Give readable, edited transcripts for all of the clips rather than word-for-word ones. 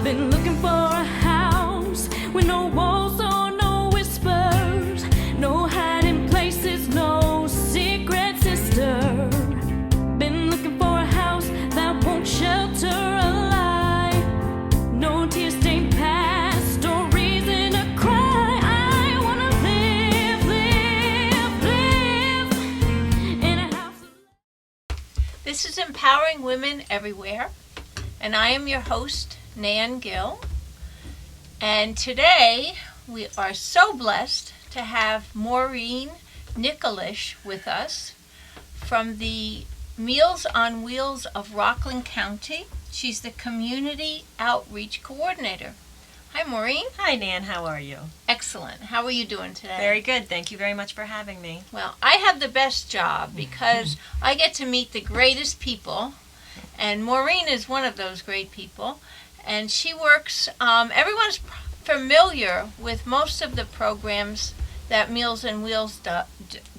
I've been looking for a house with no walls or no whispers, no hiding places, no secret sister. Been looking for a house that won't shelter a lie, no tear-stained past or reason to cry. I wanna live in a house. This is Empowering Women Everywhere, and I am your host, Nan Gill. And today we are so blessed to have MaureenNicolich with us from the Meals on Wheels of Rockland County. She's the Community Outreach Coordinator. Hi, Maureen. Hi, Nan. How are you? Excellent. How are you doing today? Very good. Thank you very much for having me. Well, I have the best job because I get to meet the greatest people, and Maureen is one of those great people. And she works, everyone's familiar with most of the programs that Meals on Wheels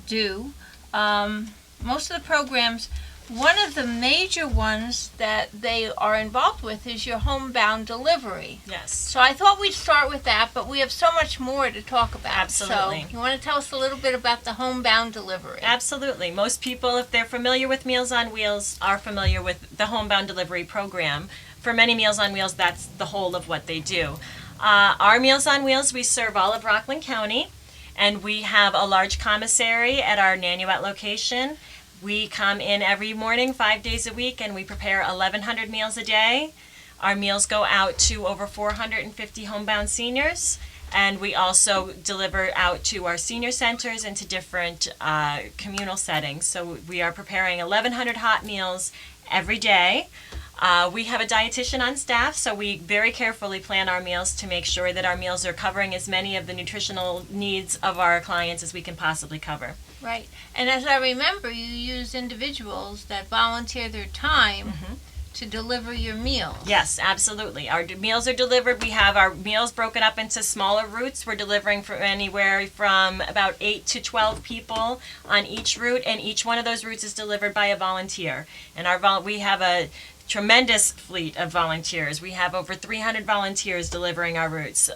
do. Most of the programs, one of the major ones that they are involved with is your homebound delivery. Yes. So I thought we'd start with that, but we have so much more to talk about. Absolutely. So you want to tell us a little bit about the homebound delivery? Absolutely. Most people, if they're familiar with Meals on Wheels, are familiar with the homebound delivery program. For many Meals on Wheels, that's the whole of what they do. Our Meals on Wheels, we serve all of Rockland County, and we have a large commissary at our Nanuet location. We come in every morning, 5 days a week, and we prepare 1,100 meals a day. Our meals go out to over 450 homebound seniors, and we also deliver out to our senior centers and to different communal settings. So we are preparing 1,100 hot meals every day. We have a dietitian on staff, so we very carefully plan our meals to make sure that our meals are covering as many of the nutritional needs of our clients as we can possibly cover. Right. And as I remember, you use individuals that volunteer their time to deliver your meals. Yes, absolutely. Our meals are delivered. We have our meals broken up into smaller routes. We're delivering for anywhere from about 8 to 12 people on each route, and each one of those routes is delivered by a volunteer. And we have a tremendous fleet of volunteers. We have over 300 volunteers delivering our routes.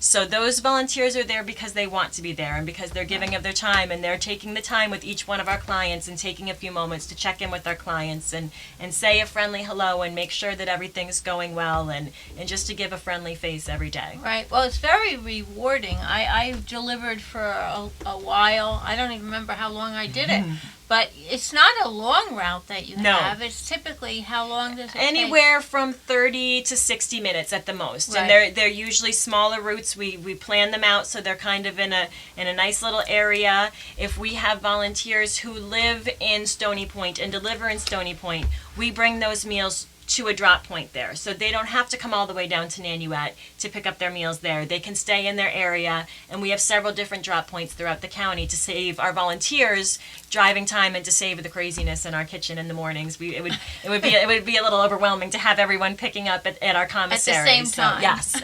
So those volunteers are there because they want to be there and because they're giving of their time, and they're taking the time with each one of our clients and taking a few moments to check in with our clients and say a friendly hello and make sure that everything's going well and just to give a friendly face every day. Right. Well, it's very rewarding. I delivered for a while. I don't even remember how long I did it. But it's not a long route that you have. It's typically, how long does it take? Anywhere from 30 to 60 minutes at the most. Right. And they're usually smaller routes. We plan them out so they're kind of in a nice little area. If we have volunteers who live in Stony Point and deliver in Stony Point, we bring those meals to a drop point there. So they don't have to come all the way down to Nanuet to pick up their meals there. They can stay in their area, and we have several different drop points throughout the county to save our volunteers driving time and to save the craziness in our kitchen in the mornings. It would be a little overwhelming to have everyone picking up at our commissary. At the same time. Yes.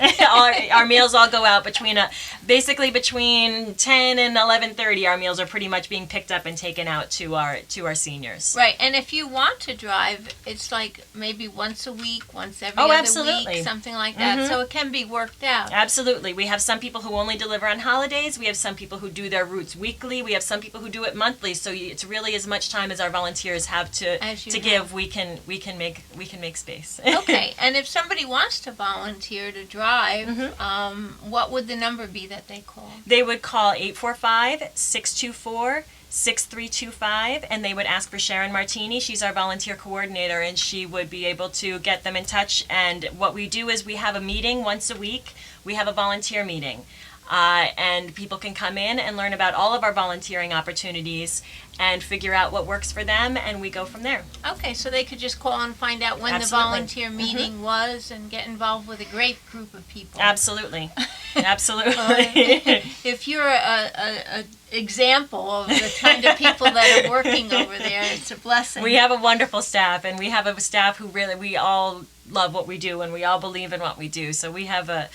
our meals all go out basically between 10 and 11:30. Our meals are pretty much being picked up and taken out to our seniors. Right. And if you want to drive, it's like maybe once a week, once every other absolutely. week, something like that. So it can be worked out. Absolutely. We have some people who only deliver on holidays. We have some people who do their routes weekly. We have some people who do it monthly. So it's really as much time as our volunteers have to give. We can make space. Okay. And if somebody wants to volunteer to drive, what would the number be that they call? They would call 845-624-6325, and they would ask for Sharon Martini. She's our volunteer coordinator, and she would be able to get them in touch. And what we do is we have a meeting once a week. We have a volunteer meeting. And people can come in and learn about all of our volunteering opportunities and figure out what works for them, and we go from there. Okay, so they could just call and find out when the volunteer meeting was and get involved with a great group of people. Absolutely. Absolutely. If you're a example of the kind of people that are working over there, it's a blessing. We have a wonderful staff, and we have a staff who we all love what we do, and we all believe in what we do. So we have a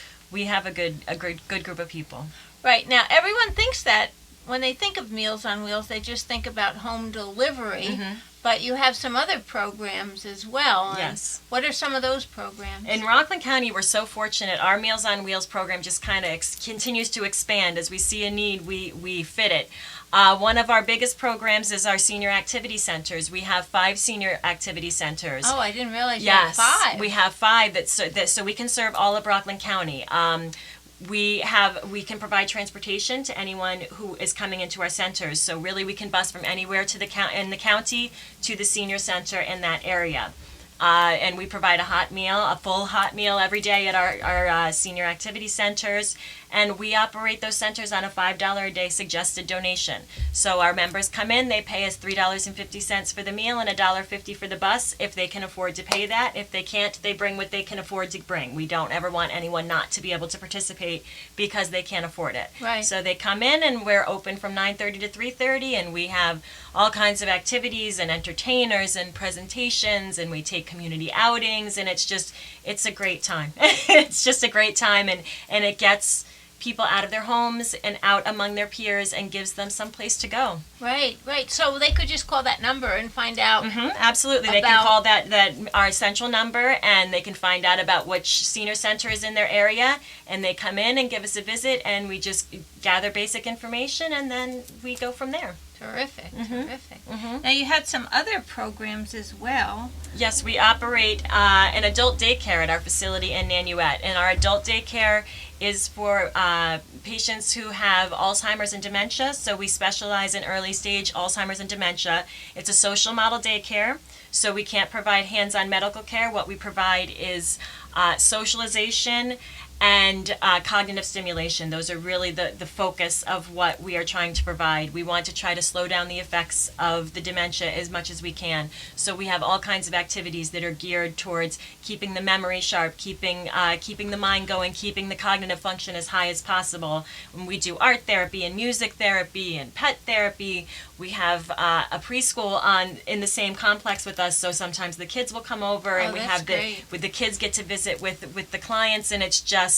good group of people. Right. Now, everyone thinks that when they think of Meals on Wheels, they just think about home delivery. But you have some other programs as well. Yes. What are some of those programs? In Rockland County, we're so fortunate. Our Meals on Wheels program just kind of continues to expand. As we see a need, we fit it. One of our biggest programs is our senior activity centers. We have 5 senior activity centers. Oh, I didn't realize you Yes, had 5. we have 5 so we can serve all of Rockland County. We can provide transportation to anyone who is coming into our centers. So really, we can bus from anywhere to in the county to the senior center in that area. And we provide a full hot meal every day at our senior activity centers. And we operate those centers on a $5 a day suggested donation. So our members come in, they pay us $3.50 for the meal and $1.50 for the bus if they can afford to pay that. If they can't, they bring what they can afford to bring. We don't ever want anyone not to be able to participate because they can't afford it. Right. So they come in, and we're open from 9:30 to 3:30, and we have all kinds of activities and entertainers and presentations, and we take community outings, and it's a great time. It's just a great time, and it gets people out of their homes and out among their peers and gives them some place to go. Right. So they could just call that number and find out. Absolutely. They can call that our central number, and they can find out about which senior center is in their area, and they come in and give us a visit, and we just gather basic information, and then we go from there. Terrific. Now you had some other programs as well. Yes, we operate an adult daycare at our facility in Nanuet, and our adult daycare is for patients who have Alzheimer's and dementia. So we specialize in early stage Alzheimer's and dementia. It's a social model daycare, so we can't provide hands-on medical care. What we provide is socialization and cognitive stimulation. Those are really the focus of what we are trying to provide. We want to try to slow down the effects of the dementia as much as we can. So we have all kinds of activities that are geared towards keeping the memory sharp, keeping the mind going, keeping the cognitive function as high as possible. When we do art therapy and music therapy and pet therapy, we have a preschool in the same complex with us. So sometimes the kids will come over, and we have the kids get to visit with the clients, and it just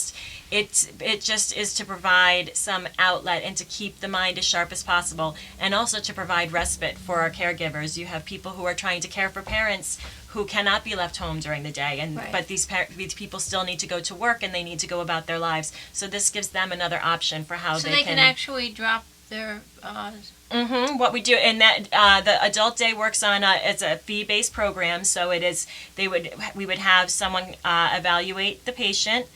is to provide some outlet and to keep the mind as sharp as possible, and also to provide respite for our caregivers. You have people who are trying to care for parents who cannot be left home during the day, but these people still need to go to work, and they need to go about their lives. So this gives them another option for how so they can actually drop their what we do in that the adult day works on it's a fee-based program. So we would have someone evaluate the patient,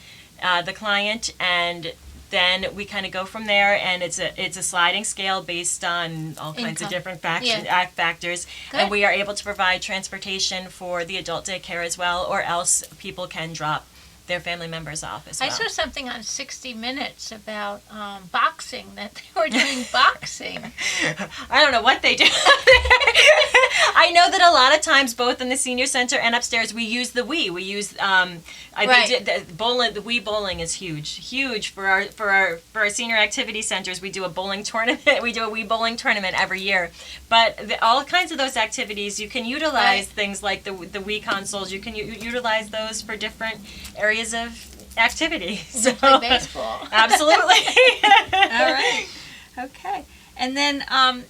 the client, and then we kind of go from there, and it's a sliding scale based on all kinds of different factors. Good. And we are able to provide transportation for the adult daycare as well, or else people can drop their family members off as well. I saw something on 60 Minutes about boxing, that they were doing boxing. I don't know what they do. I know that a lot of times, both in the senior center and upstairs, we use the Wii. We use the bowling. The Wii bowling is huge for our senior activity centers. We do a bowling tournament. We do a Wii bowling tournament every year. But all kinds of those activities, you can utilize things like the Wii consoles. You can utilize those for different areas of activity. So play baseball. Absolutely. All right. Okay. And then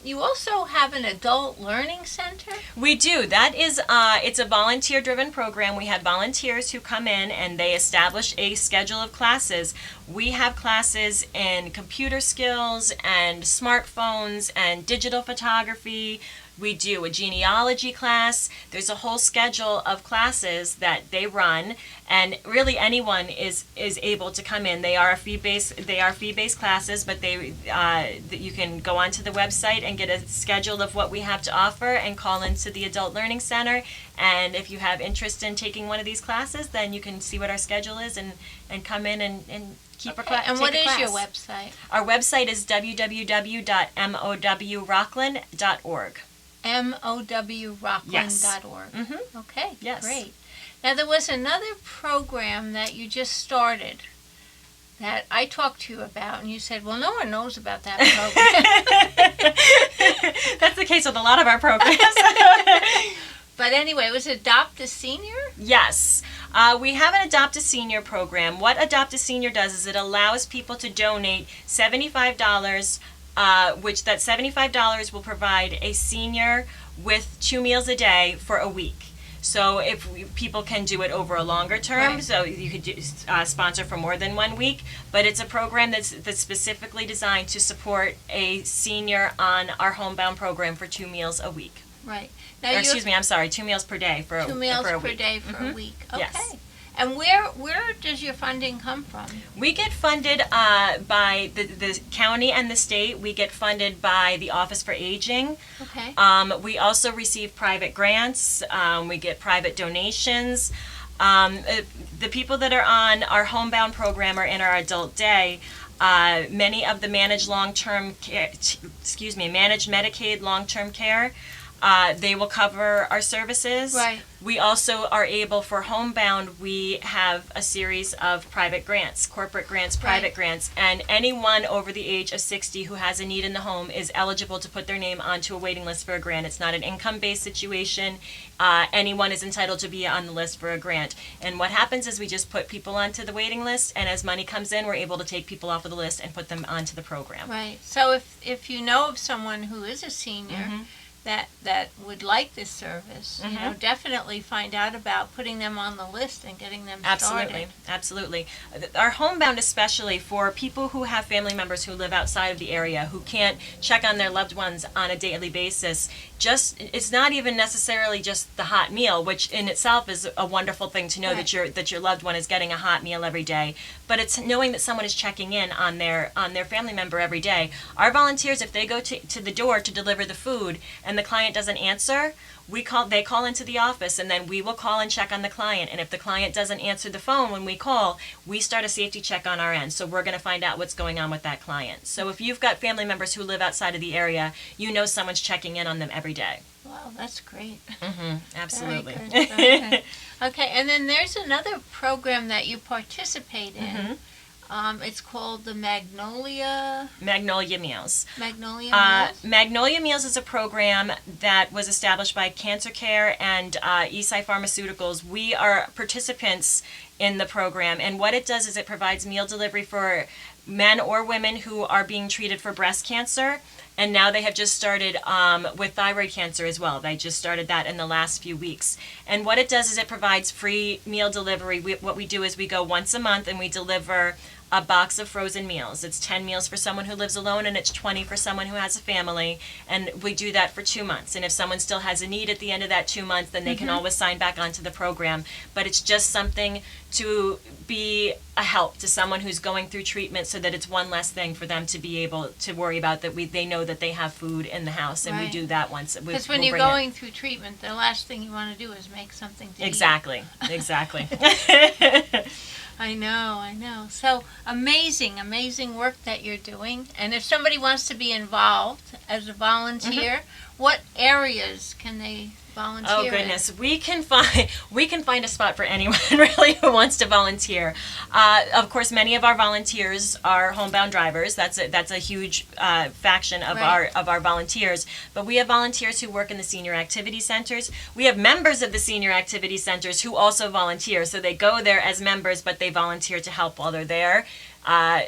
you also have an adult learning center? We do. That is, it's a volunteer-driven program. We have volunteers who come in, and they establish a schedule of classes. We have classes in computer skills and smartphones and digital photography. We do a genealogy class. There's a whole schedule of classes that they run, and really anyone is able to come in. They are fee-based classes, but you can go onto the website and get a schedule of what we have to offer and call into the Adult Learning Center. And if you have interest in taking one of these classes, then you can see what our schedule is and come in and keep a class. And what is your website? Our website is www.mowrockland.org. MOWRockland.org. Yes. Okay, yes. Great. Now, there was another program that you just started that I talked to you about, and you said, well, no one knows about that program. That's the case with a lot of our programs. But anyway, it was Adopt a Senior? Yes. We have an Adopt a Senior program. What Adopt a Senior does is it allows people to donate $75 which that $75 will provide a senior with 2 meals a day for a week. So if people can do it over a longer term, Right. so you could sponsor for more than 1 week, but it's a program that's specifically designed to support a senior on our homebound program for 2 meals a week. Right. Or, Now, excuse me, I'm sorry, 2 meals per day for 2 meals for a per week. day for a Mhm. week. Okay. Yes. And where does your funding come from? We get funded by the county and the state. We get funded by the Office for Aging. Okay. We also receive private grants. We get private donations. The people that are on our homebound program or in our adult day, many of the managed long-term care, managed Medicaid long-term care, they will cover our services. Right. We also are able, for homebound, we have a series of private grants, corporate grants, private Right. grants, and anyone over the age of 60 who has a need in the home is eligible to put their name onto a waiting list for a grant. It's not an income-based situation. Anyone is entitled to be on the list for a grant. And what happens is we just put people onto the waiting list, and as money comes in, we're able to take people off of the list and put them onto the program. Right. So if you know of someone who is a senior that would like this service, you know, definitely find out about putting them on the list and getting them started. Absolutely. Our homebound, especially for people who have family members who live outside of the area, who can't check on their loved ones on a daily basis, it's not even necessarily just the hot meal, which in itself is a wonderful thing to know Right. that your loved one is getting a hot meal every day, but it's knowing that someone is checking in on their family member every day. Our volunteers, if they go to the door to deliver the food and the client doesn't answer, they call into the office, and then we will call and check on the client. And if the client doesn't answer the phone when we call, we start a safety check on our end. So we're going to find out what's going on with that client. So if you've got family members who live outside of the area, you know someone's checking in on them every day. Wow, that's great. Absolutely. Very good. Okay. Okay, and then there's another program that you participate in. It's called the Magnolia Meals. Meals. Magnolia Meals is a program that was established by Cancer Care and Eastside Pharmaceuticals. We are participants in the program, and what it does is it provides meal delivery for men or women who are being treated for breast cancer, and now they have just started with thyroid cancer as well. They just started that in the last few weeks. And what it does is it provides free meal delivery. What we do is we go once a month and we deliver a box of frozen meals. It's 10 meals for someone who lives alone, and it's 20 for someone who has a family, and we do that for 2 months. And if someone still has a need at the end of that 2 months, then they can always sign back onto the program. But it's just something to be a help to someone who's going through treatment, so that it's one less thing for them to be able to worry about, that they know that they have food in the house, and we Right. do that once. Because when you're going through treatment, the last thing you want to do is make something to eat. Exactly. I know. So amazing work that you're doing. And if somebody wants to be involved as a volunteer, what areas can they volunteer Oh goodness, we can find a spot for anyone really who wants to volunteer. Of course, many of our volunteers are homebound drivers. That's a huge faction of Right. our volunteers. But we have volunteers who work in the senior activity centers. We have members of the senior activity centers who also volunteer. So they go there as members, but they volunteer to help while they're there.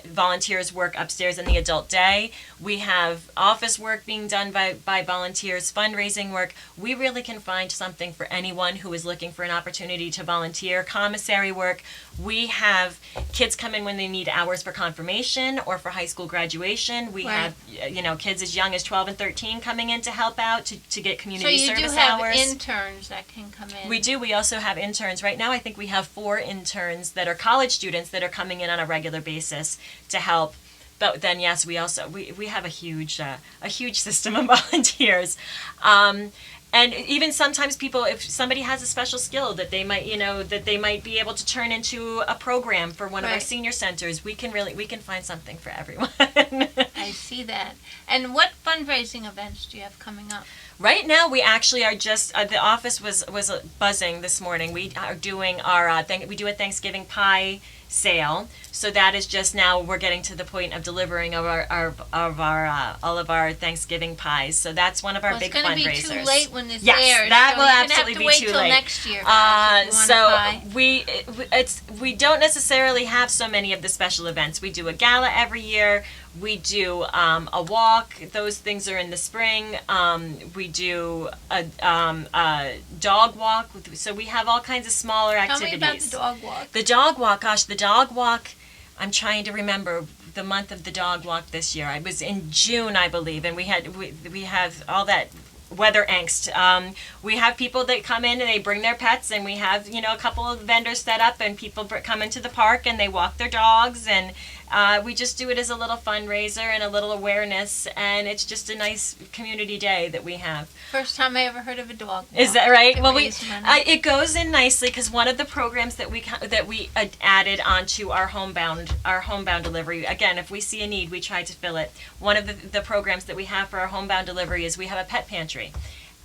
Volunteers work upstairs in the adult day. We have office work being done by volunteers, fundraising work. We really can find something for anyone who is looking for an opportunity to volunteer. Commissary work. We have kids come in when they need hours for confirmation or for high school graduation. We Right. have kids as young as 12 and 13 coming in to help out to get So community you service do have hours. interns that can come in. We do. We also have interns. Right now, I think we have 4 interns that are college students that are coming in on a regular basis to help. But then, yes, we have a huge system of volunteers. And even sometimes people, if somebody has a special skill that they might be able to turn into a program for one of our Right. senior centers, we can find something for everyone. I see that. And what fundraising events do you have coming up? Right now, we actually are just the office was buzzing this morning. We are doing we do a Thanksgiving pie sale. So that is just now we're getting to the point of delivering of our all of our Thanksgiving pies. So that's one of our big fundraisers. It's going to be too late when this Yes, airs. that so will you're absolutely gonna have be to too wait late. till next year, guys, if you So want a pie. we don't necessarily have so many of the special events. We do a gala every year. We do a walk. Those things are in the spring. We do a dog walk. So we have all kinds of smaller activities. Tell me about the dog walk. The dog walk, gosh, the dog walk, I'm trying to remember the month of the dog walk this year. I was in June, I believe, and we have all that weather angst. We have people that come in and they bring their pets, and we have, a couple of vendors set up, and people come into the park and they walk their dogs, and we just do it as a little fundraiser and a little awareness, and it's just a nice community day that we have. First time I ever heard of a dog walk. Is that right? To Well, raise money. it goes in nicely because one of the programs that we added onto our homebound delivery. Again, if we see a need, we try to fill it. One of the programs that we have for our homebound delivery is we have a pet pantry.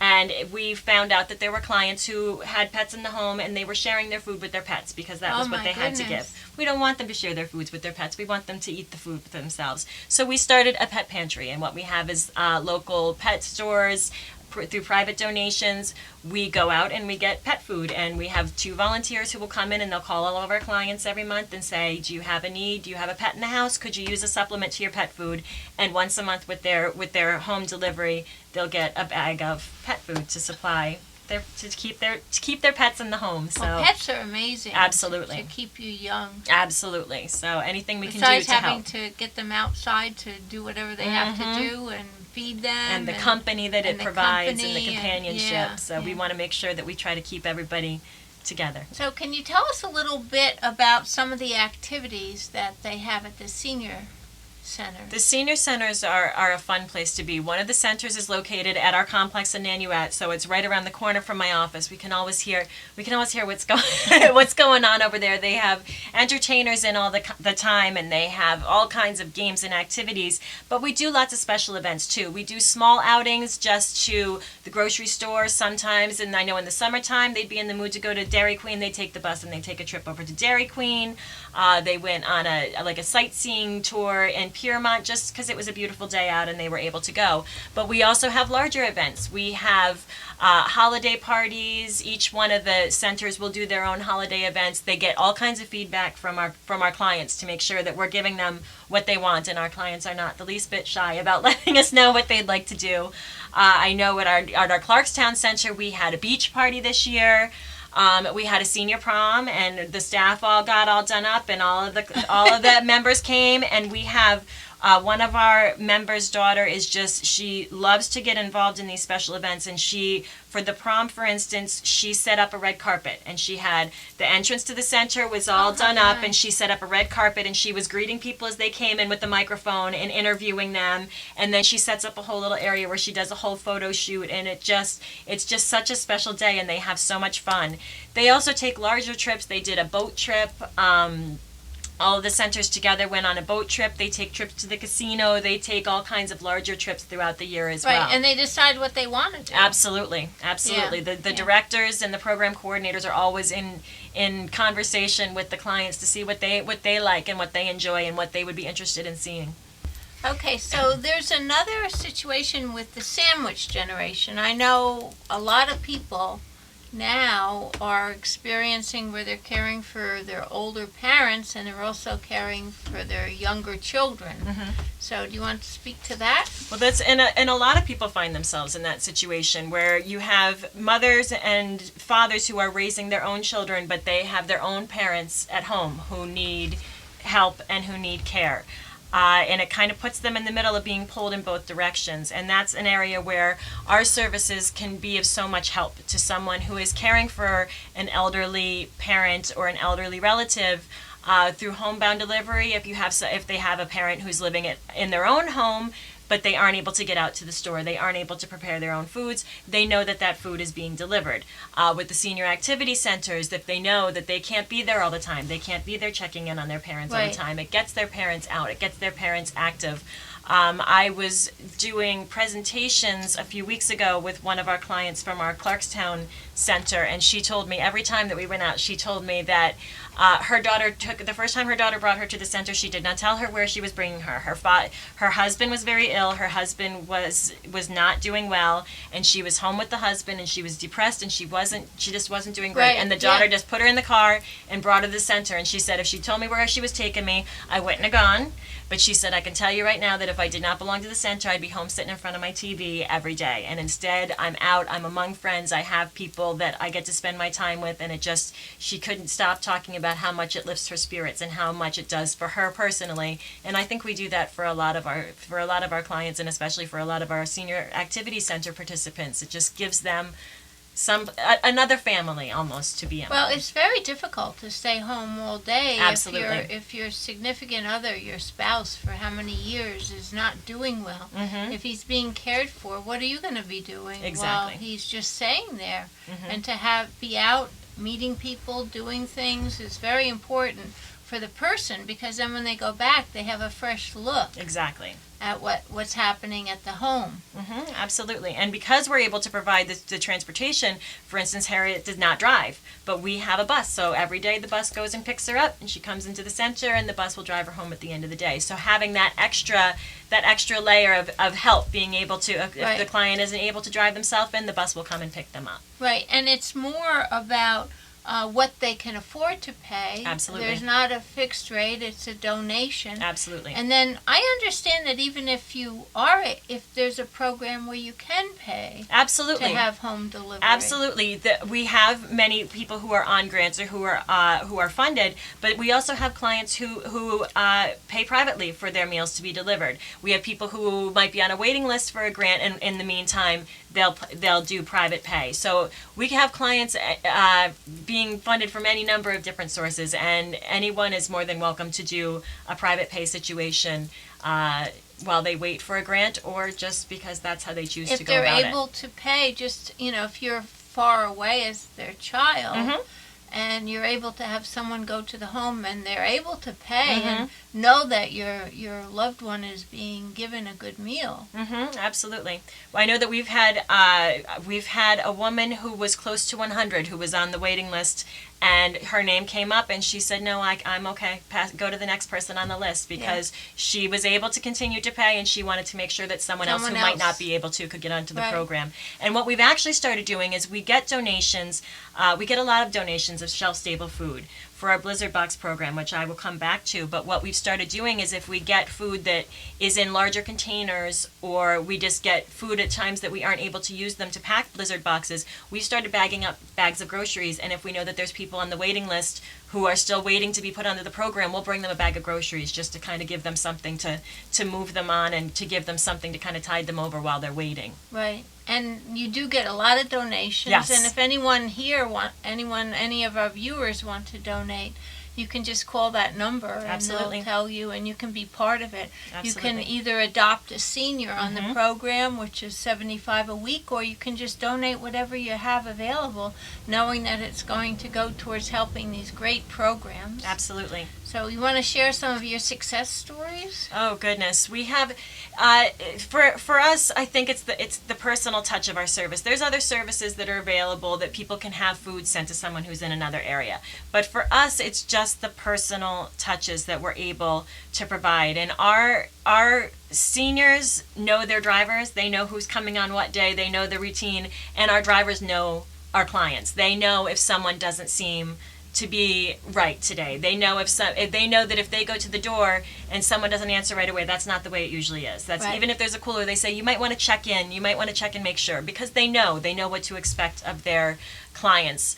And we found out that there were clients who had pets in the home and they were sharing their food with their pets because that was what they had to give. We don't want them to share their foods with their pets. We want them to eat the food themselves. So we started a pet pantry, and what we have is local pet stores. Through private donations, we go out and we get pet food, and we have 2 volunteers who will come in and they'll call all of our clients every month and say, do you have a need? Do you have a pet in the house? Could you use a supplement to your pet food? And once a month with their home delivery, they'll get a bag of pet food to supply to keep their pets in the home. So well, pets are amazing. Absolutely. To keep you young. Absolutely. So anything we Besides can do to help. Besides having to get them outside to do whatever they have to do and feed them. And the company that it provides and the companionship. And, we want to make sure that we try to keep everybody together. So can you tell us a little bit about some of the activities that they have at the senior center? The senior centers are a fun place to be. One of the centers is located at our complex in Nanuet, so it's right around the corner from my office. We can always hear what's going on over there. They have entertainers in all the time, and they have all kinds of games and activities. But we do lots of special events too. We do small outings just to the grocery store sometimes, and I know in the summertime they'd be in the mood to go to Dairy Queen. They take the bus and they take a trip over to Dairy Queen. They went on a sightseeing tour in Piermont just because it was a beautiful day out and they were able to go. But we also have larger events. We have holiday parties. Each one of the centers will do their own holiday events. They get all kinds of feedback from our clients to make sure that we're giving them what they want, and our clients are not the least bit shy about letting us know what they'd like to do. I know at our Clarkstown Center we had a beach party this year. We had a senior prom, and the staff all got all done up, and all of the members came, and we have one of our members' daughter she loves to get involved in these special events, and for the prom, for instance, she set up a red carpet, and she had the entrance to the center was all done up, and she set up a red carpet, and she was greeting people as they came in with the microphone and interviewing them, and then she sets up a whole little area where she does a whole photo shoot, and it's just such a special day, and they have so much fun. They also take larger trips. They did a boat trip. All of the centers together went on a boat trip. They take trips to the casino. They take all kinds of larger trips throughout the year as well. Right, and they decide what they want to do. Absolutely. The directors and the program coordinators are always in conversation with the clients to see what they like and what they enjoy and what they would be interested in seeing. Okay, so there's another situation with the sandwich generation. I know a lot of people now are experiencing where they're caring for their older parents and they're also caring for their younger children. Mm-hmm. So do you want to speak to that? Well, that's and a lot of people find themselves in that situation where you have mothers and fathers who are raising their own children, but they have their own parents at home who need help and who need care. And it kind of puts them in the middle of being pulled in both directions. And that's an area where our services can be of so much help to someone who is caring for an elderly parent or an elderly relative through homebound delivery. If they have a parent who's living in their own home, but they aren't able to get out to the store, they aren't able to prepare their own foods, they know that food is being delivered. With the senior activity centers, if they know that they can't be there all the time, they can't be there checking in on their parents all the time, it gets their parents out, it gets their parents active. I was doing presentations a few weeks ago with one of our clients from our Clarkstown center, and she told me every time that we went out, she told me that her daughter the first time her daughter brought her to the center, she did not tell her where she was bringing her. Her husband was very ill. Her husband was not doing well, and she was home with the husband, and she was depressed, and she just wasn't doing great. Right, And the daughter yeah. just put her in the car and brought her to the center, and she said if she told me where she was taking me, I wouldn't have gone. But she said, I can tell you right now that if I did not belong to the center, I'd be home sitting in front of my TV every day. And instead, I'm out, I'm among friends, I have people that I get to spend my time with, and she couldn't stop talking about how much it lifts her spirits and how much it does for her personally. And I think we do that for a lot of our clients, and especially for a lot of our senior activity center participants. It just gives them another family almost to be in. Well, it's very difficult to stay home all day. Absolutely. If your significant other, your spouse, for how many years is not doing well, if he's being cared for, what are you going to be doing while Exactly. he's just staying there? And to be out, meeting people, doing things is very important for the person, because then when they go back, they have a fresh look Exactly. at what's happening at the home. Absolutely. And because we're able to provide the transportation, for instance, Harriet did not drive, but we have a bus. So every day the bus goes and picks her up, and she comes into the center, and the bus will drive her home at the end of the day. So having that extra layer of help, being able to, if Right. the client isn't able to drive themselves in, the bus will come and pick them up. Right, and it's more about what they can afford to pay. Absolutely. There's not a fixed rate, it's a donation. Absolutely. And then I understand that even if there's a program where you can pay Absolutely. to have home delivery. Absolutely. We have many people who are on grants or who are funded, but we also have clients who pay privately for their meals to be delivered. We have people who might be on a waiting list for a grant, and in the meantime, they'll do private pay. So we have clients being funded from any number of different sources, and anyone is more than welcome to do a private pay situation while they wait for a grant, or just because that's how they choose to If go they're about able to pay, just, if you're far away as their child, and you're able to have someone go to the home and they're able to pay and know that your loved one is being given a good meal. Absolutely. Well, I know that we've had a woman who was close to 100 who was on the waiting list, and her name came up, and she said, no, I'm okay, go to the next person on the list, because she was able to continue to pay, and she wanted to make sure that someone else who might not be able to could get onto the program. And what we've actually started doing is we get donations, we get a lot of donations of shelf-stable food for our Blizzard Box program, which I will come back to. But what we've started doing is if we get food that is in larger containers, or we just get food at times that we aren't able to use them to pack Blizzard boxes, we started bagging up bags of groceries. And if we know that there's people on the waiting list who are still waiting to be put onto the program, we'll bring them a bag of groceries just to kind of give them something to move them on, and to give them something to kind of tide them over while they're waiting. Right. And you do get a lot of donations. Yes. And if anyone here any of our viewers want to donate, you can just call that number, and Absolutely. they'll tell you, and you can be part of it. Absolutely. You can either adopt a senior on the program, which is $75 a week, or you can just donate whatever you have available, knowing that it's going to go towards helping these great programs. Absolutely. So you want to share some of your success stories? Oh goodness, we have for us, I think it's the personal touch of our service. There's other services that are available that people can have food sent to someone who's in another area, but for us, it's just the personal touches that we're able to provide. And our seniors know their drivers. They know who's coming on what day. They know the routine, and our drivers know our clients. They know if someone doesn't seem to be right today. They know if they know that if they go to the door and someone doesn't answer right away, that's not the way it usually is. That's Right. Even if there's a cooler, they say you might want to check in. You might want to check and make sure, because they know what to expect of their clients.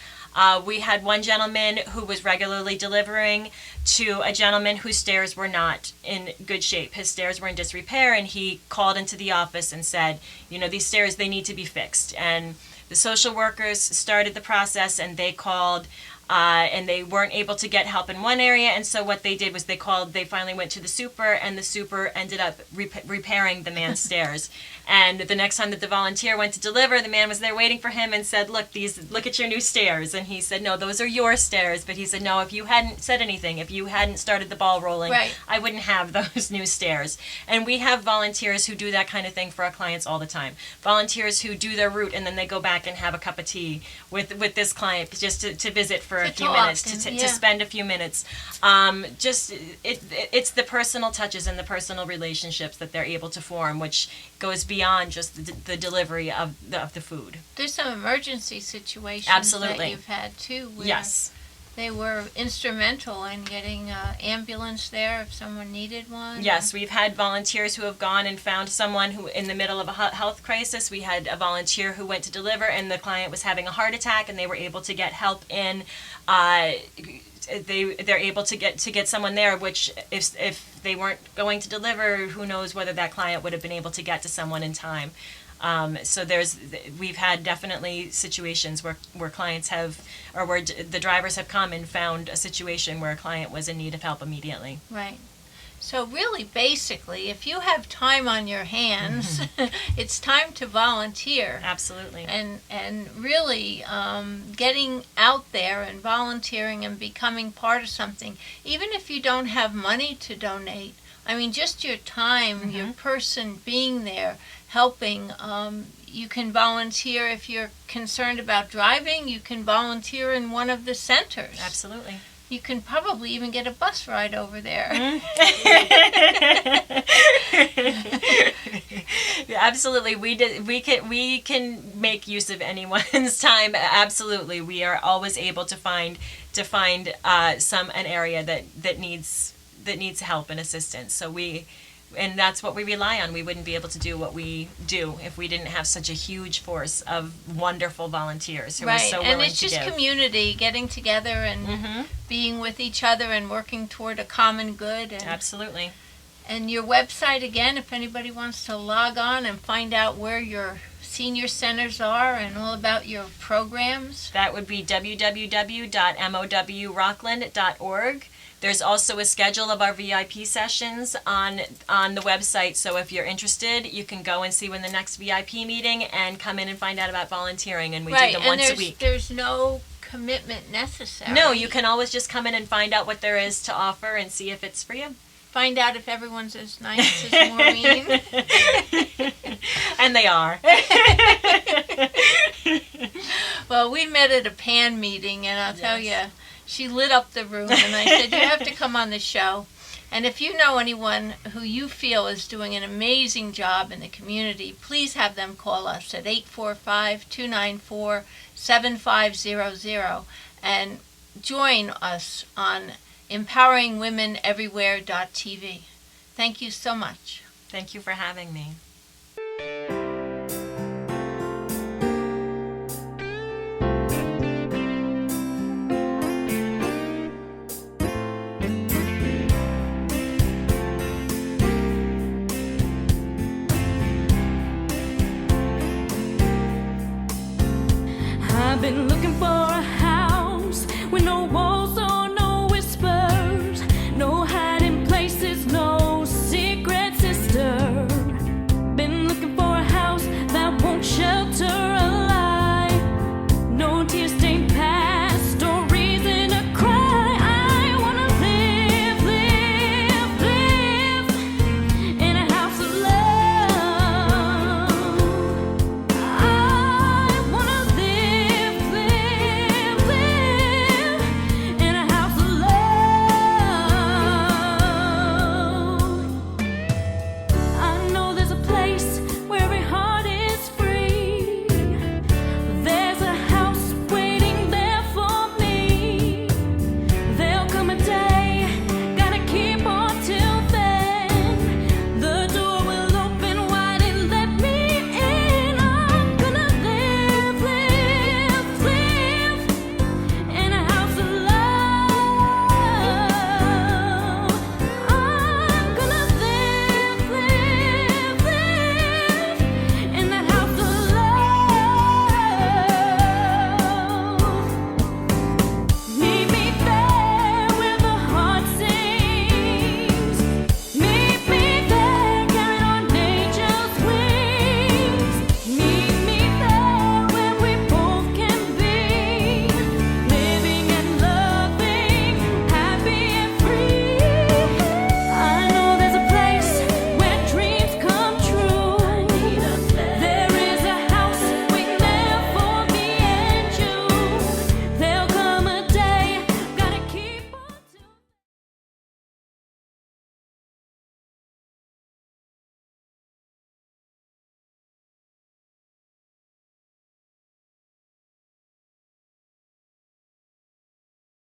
We had one gentleman who was regularly delivering to a gentleman whose stairs were not in good shape. His stairs were in disrepair, and he called into the office and said, these stairs, they need to be fixed. And the social workers started the process, and they called and they weren't able to get help in one area, and so what they did was they finally went to the super, and the super ended up repairing the man's stairs. And the next time that the volunteer went to deliver, the man was there waiting for him and said, look at your new stairs. And he said, no, those are your stairs. But he said, no, if you hadn't said anything, if you hadn't started the ball rolling, Right. I wouldn't have those new stairs. And we have volunteers who do that kind of thing for our clients all the time. Volunteers who do their route and then they go back and have a cup of tea with this client just to visit for a few talk minutes, and- to spend a few minutes. It's the personal touches and the personal relationships that they're able to form, which goes beyond just the delivery of the food. There's some emergency situations Absolutely. that you've had too, where Yes. they were instrumental in getting an ambulance there if someone needed one. Yes, we've had volunteers who have gone and found someone who, in the middle of a health crisis, we had a volunteer who went to deliver and the client was having a heart attack and they were able to get help in, they're able to get someone there, which if they weren't going to deliver, who knows whether that client would have been able to get to someone in time. So we've had definitely situations where clients have, or where the drivers have come and found a situation where a client was in need of help immediately. Right. So really, basically, if you have time on your hands, it's time to volunteer. Absolutely. And really getting out there and volunteering and becoming part of something, even if you don't have money to donate. I mean, just your time, your person being there, helping. You can volunteer if you're concerned about driving. You can volunteer in one of the centers. Absolutely. You can probably even get a bus ride over there. Yeah, absolutely. We can make use of anyone's time. Absolutely. We are always able to find an area that needs help and assistance. And that's what we rely on. We wouldn't be able to do what we do if we didn't have such a huge force of wonderful volunteers who are so willing to give. And it's just community, getting together and being with each other and working toward a common good. And, Absolutely. And your website, again, if anybody wants to log on and find out where your senior centers are and all about your programs. That would be www.mowrockland.org. There's also a schedule of our VIP sessions on the website, so if you're interested, you can go and see when the next VIP meeting and come in and find out about volunteering, and we do them once a week. There's no commitment necessary. No, you can always just come in and find out what there is to offer and see if it's for you. Find out if everyone's as nice as Maureen. And they are. Well, we met at a PAN meeting, and I'll tell you, she lit up the room, and I said, you have to come on the show. And if you know anyone who you feel is doing an amazing job in the community, please have them call us at 845-294-7500 and join us on EmpoweringWomenEverywhere.tv. Thank you so much. Thank you for having me.